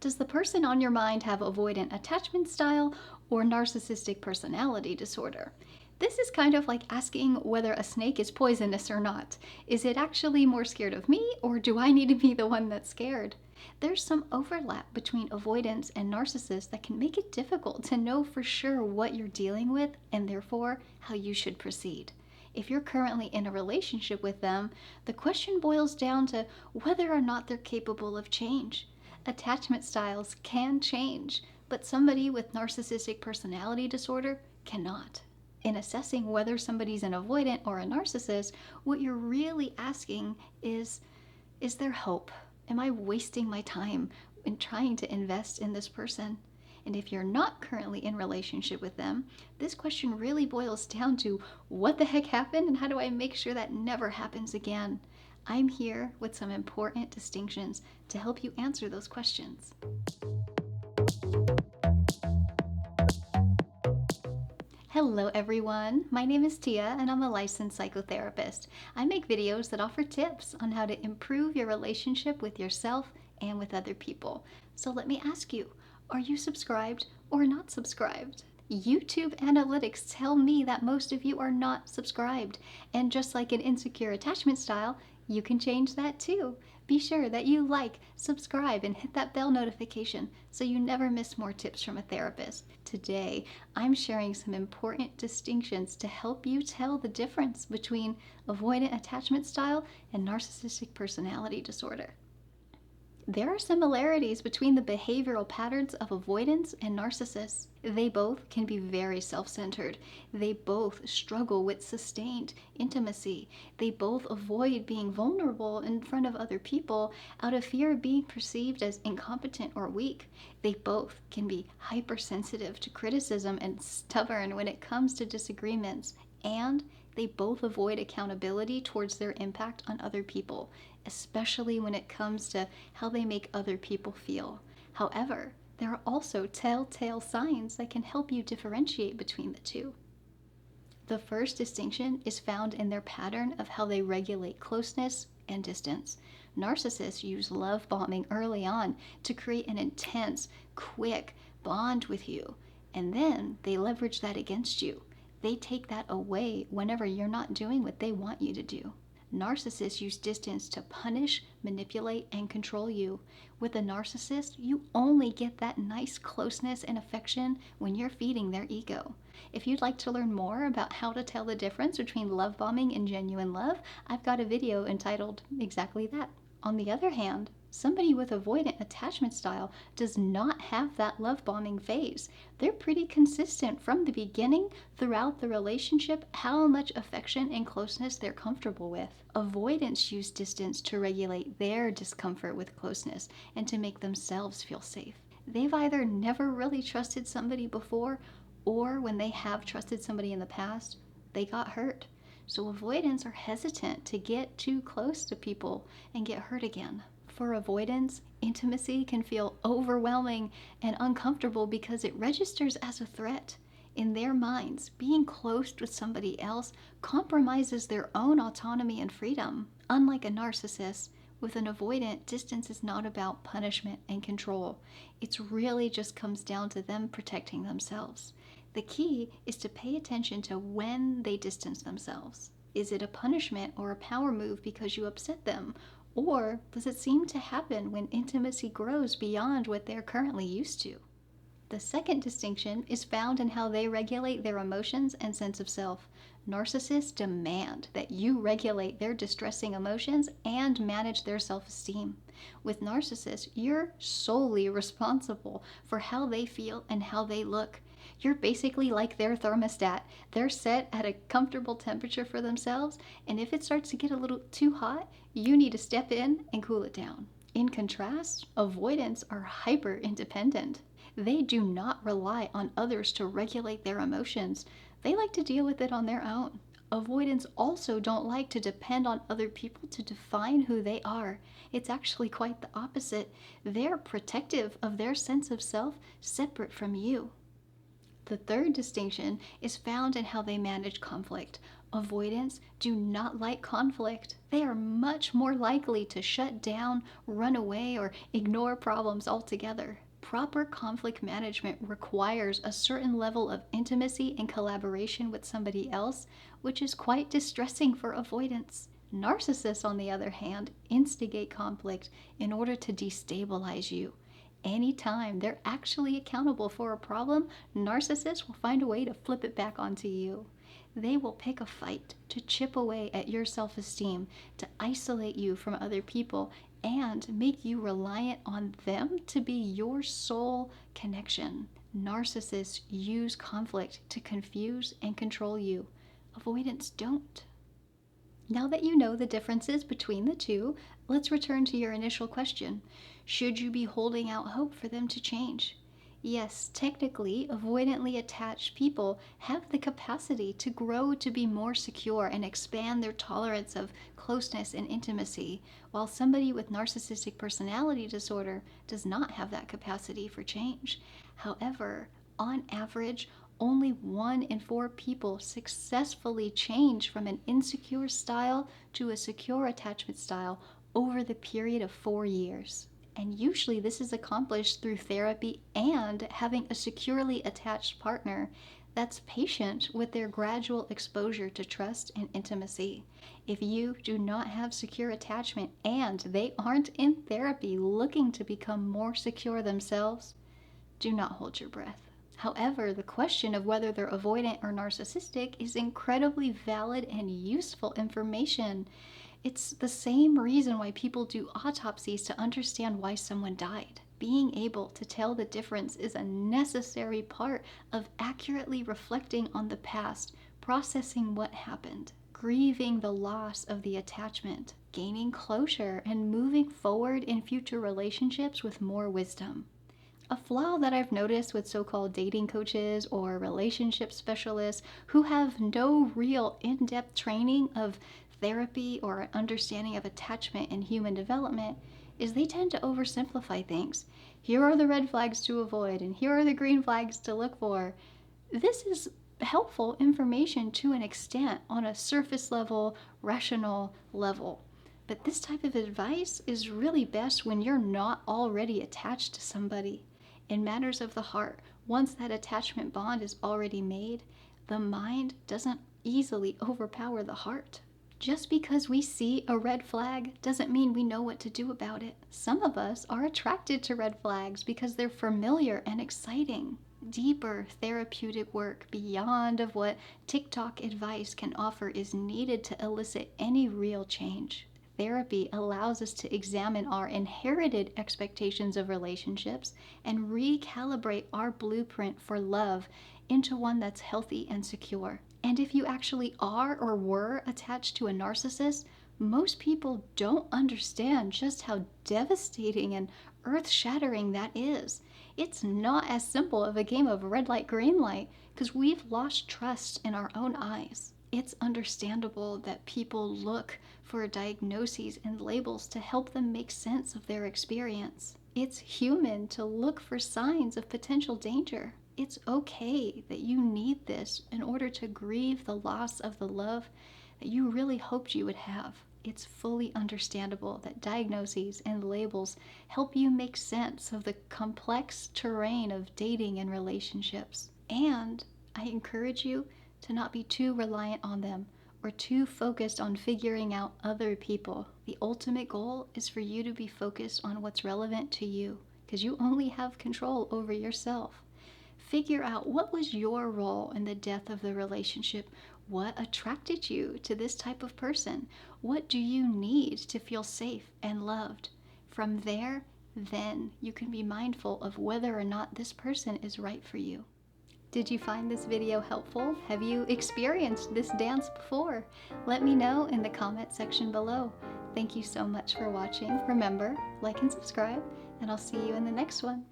Does the person on your mind have avoidant attachment style or narcissistic personality disorder? This is kind of like asking whether a snake is poisonous or not. Is it actually more scared of me, or do I need to be the one that's scared? There's some overlap between avoidance and narcissist that can make it difficult to know for sure what you're dealing with and therefore how you should proceed. If you're currently in a relationship with them, the question boils down to whether or not they're capable of change. Attachment styles can change, but somebody with narcissistic personality disorder cannot. In assessing whether somebody's an avoidant or a narcissist, what you're really asking is there hope? Am I wasting my time in trying to invest in this person? And if you're not currently in relationship with them, this question really boils down to what the heck happened and how do I make sure that never happens again? I'm here with some important distinctions to help you answer those questions. Hello everyone, my name is Tia and I'm a licensed psychotherapist. I make videos that offer tips on how to improve your relationship with yourself and with other people. So let me ask you, are you subscribed or not subscribed? YouTube analytics tell me that most of you are not subscribed. And just like an insecure attachment style, you can change that too. Be sure that you like, subscribe, and hit that bell notification so you never miss more tips from a therapist. Today, I'm sharing some important distinctions to help you tell the difference between avoidant attachment style and narcissistic personality disorder. There are similarities between the behavioral patterns of avoidance and narcissists. They both can be very self-centered. They both struggle with sustained intimacy. They both avoid being vulnerable in front of other people out of fear of being perceived as incompetent or weak. They both can be hypersensitive to criticism and stubborn when it comes to disagreements. And they both avoid accountability towards their impact on other people, especially when it comes to how they make other people feel. However, there are also telltale signs that can help you differentiate between the two. The first distinction is found in their pattern of how they regulate closeness and distance. Narcissists use love bombing early on to create an intense, quick bond with you, and then they leverage that against you. They take that away whenever you're not doing what they want you to do. Narcissists use distance to punish, manipulate, and control you. With a narcissist, you only get that nice closeness and affection when you're feeding their ego. If you'd like to learn more about how to tell the difference between love bombing and genuine love, I've got a video entitled exactly that. On the other hand, somebody with avoidant attachment style does not have that love bombing phase. They're pretty consistent from the beginning throughout the relationship how much affection and closeness they're comfortable with. Avoidants use distance to regulate their discomfort with closeness and to make themselves feel safe. They've either never really trusted somebody before, or when they have trusted somebody in the past, they got hurt. So avoidants are hesitant to get too close to people and get hurt again. For avoidance, intimacy can feel overwhelming and uncomfortable because it registers as a threat. In their minds, being close with somebody else compromises their own autonomy and freedom. Unlike a narcissist, with an avoidant, distance is not about punishment and control. It really just comes down to them protecting themselves. The key is to pay attention to when they distance themselves. Is it a punishment or a power move because you upset them? Or does it seem to happen when intimacy grows beyond what they're currently used to? The second distinction is found in how they regulate their emotions and sense of self. Narcissists demand that you regulate their distressing emotions and manage their self-esteem. With narcissists, you're solely responsible for how they feel and how they look. You're basically like their thermostat. They're set at a comfortable temperature for themselves, and if it starts to get a little too hot, you need to step in and cool it down. In contrast, avoidants are hyper independent. They do not rely on others to regulate their emotions. They like to deal with it on their own. Avoidants also don't like to depend on other people to define who they are. It's actually quite the opposite. They're protective of their sense of self, separate from you. The third distinction is found in how they manage conflict. Avoidants do not like conflict. They are much more likely to shut down, run away, or ignore problems altogether. Proper conflict management requires a certain level of intimacy and collaboration with somebody else, which is quite distressing for avoidants. Narcissists, on the other hand, instigate conflict in order to destabilize you. Anytime they're actually accountable for a problem, narcissists will find a way to flip it back onto you. They will pick a fight to chip away at your self-esteem, to isolate you from other people, and make you reliant on them to be your sole connection. Narcissists use conflict to confuse and control you. Avoidants don't. Now that you know the differences between the two, let's return to your initial question. Should you be holding out hope for them to change? Yes, technically, avoidantly attached people have the capacity to grow to be more secure and expand their tolerance of closeness and intimacy, while somebody with narcissistic personality disorder does not have that capacity for change. However, on average, only 1 in 4 people successfully change from an insecure style to a secure attachment style over the period of 4 years. And usually this is accomplished through therapy and having a securely attached partner that's patient with their gradual exposure to trust and intimacy. If you do not have secure attachment and they aren't in therapy looking to become more secure themselves, do not hold your breath. However, the question of whether they're avoidant or narcissistic is incredibly valid and useful information. It's the same reason why people do autopsies to understand why someone died. Being able to tell the difference is a necessary part of accurately reflecting on the past, processing what happened, grieving the loss of the attachment, gaining closure, and moving forward in future relationships with more wisdom. A flaw that I've noticed with so-called dating coaches or relationship specialists who have no real in-depth training of therapy or understanding of attachment and human development is they tend to oversimplify things. Here are the red flags to avoid and here are the green flags to look for. This is helpful information to an extent on a surface level, rational level. But this type of advice is really best when you're not already attached to somebody. In matters of the heart, once that attachment bond is already made, the mind doesn't easily overpower the heart. Just because we see a red flag doesn't mean we know what to do about it. Some of us are attracted to red flags because they're familiar and exciting. Deeper therapeutic work beyond of what TikTok advice can offer is needed to elicit any real change. Therapy allows us to examine our inherited expectations of relationships and recalibrate our blueprint for love into one that's healthy and secure. And if you actually are or were attached to a narcissist, most people don't understand just how devastating and earth-shattering that is. It's not as simple of a game of red light, green light, because we've lost trust in our own eyes. It's understandable that people look for diagnoses and labels to help them make sense of their experience. It's human to look for signs of potential danger. It's okay that you need this in order to grieve the loss of the love that you really hoped you would have. It's fully understandable that diagnoses and labels help you make sense of the complex terrain of dating and relationships. And I encourage you to not be too reliant on them or too focused on figuring out other people. The ultimate goal is for you to be focused on what's relevant to you, because you only have control over yourself. Figure out what was your role in the death of the relationship. What attracted you to this type of person? What do you need to feel safe and loved? From there, then you can be mindful of whether or not this person is right for you. Did you find this video helpful? Have you experienced this dance before? Let me know in the comment section below. Thank you so much for watching. Remember, like and subscribe, and I'll see you in the next one.